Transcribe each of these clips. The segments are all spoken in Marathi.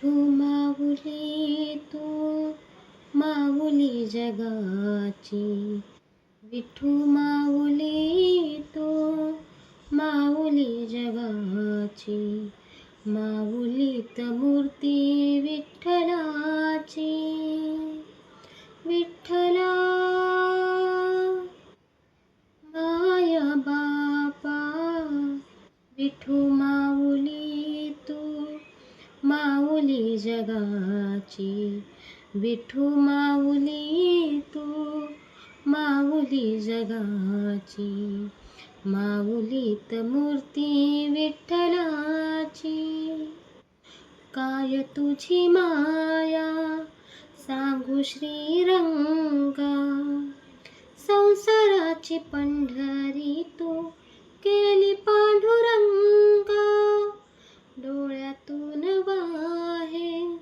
विठू माऊली तू माऊली जगाची, विठू माऊली तू माऊली जगाची, माऊलीत मूर्ती विठ्ठलाची. विठ्ठला माया बापा, विठू माऊली तू माऊली जगाची, विठू माऊली तू माऊली जगाची, माऊलीत मूर्ती विठ्ठलाची. काय तुझी माया सांगू श्रीरंगा, संसाराची पंढरी तू केली पांडुरंगा. डोळ्यातून वाहे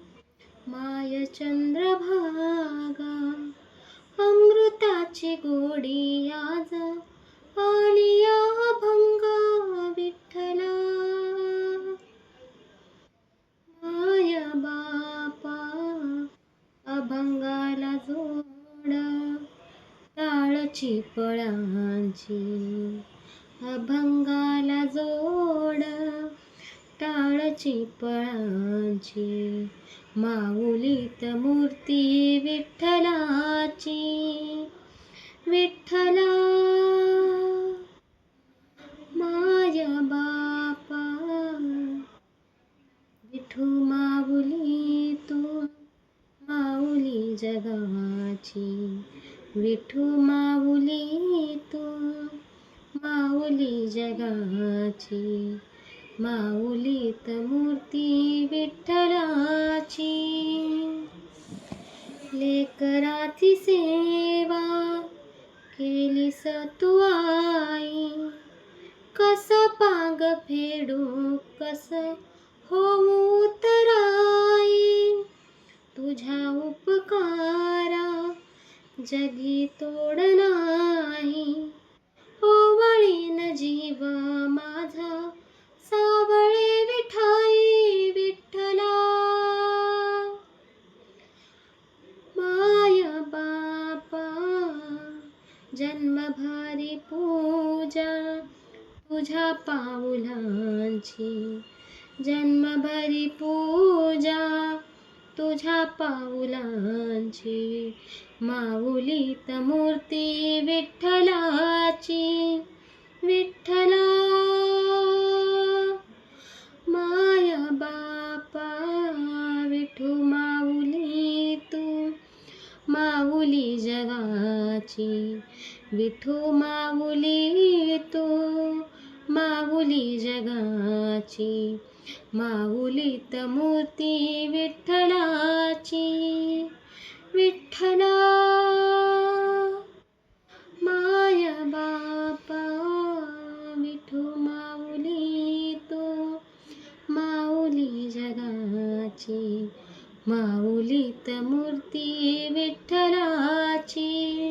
माय चंद्रभागा, अमृताची गोडी आज आली या अभंगा. विठ्ठला माया बापा, अभंगाला जोड टाळची फळांची, अभंगाला जोड टाळची फळांची, माऊलीत मूर्ती विठ्ठलाची. विठ्ठला माया बापा, विठू माऊली तू माऊली जगाची, विठू माऊली तू माऊली जगाची, माऊलीत मूर्ती विठ्ठलाची. लेकराची सेवा केलीस तू आई, कस पांग फेडू कस होऊ तराई. तुझ्या उपकारा जगी तोड नाही, ओवळीन जीव माझा सावळे विठाई. विठ्ठला माया बापा, जन्मभरी पूजा तुझ्या पाऊलांची, जन्मभरी पूजा तुझ्या पाऊलांची, माऊलीत मूर्ती विठ्ठलाची. विठ्ठला माया बापा, विठू माऊली तू माऊली जगाची, विठू माऊली तू माऊली जगाची, माऊलीत मूर्ती विठ्ठलाची. विठ्ठला माया बापा, विठू माऊली तू माऊली जगाची, माऊलीत मूर्ती विठ्ठलाची.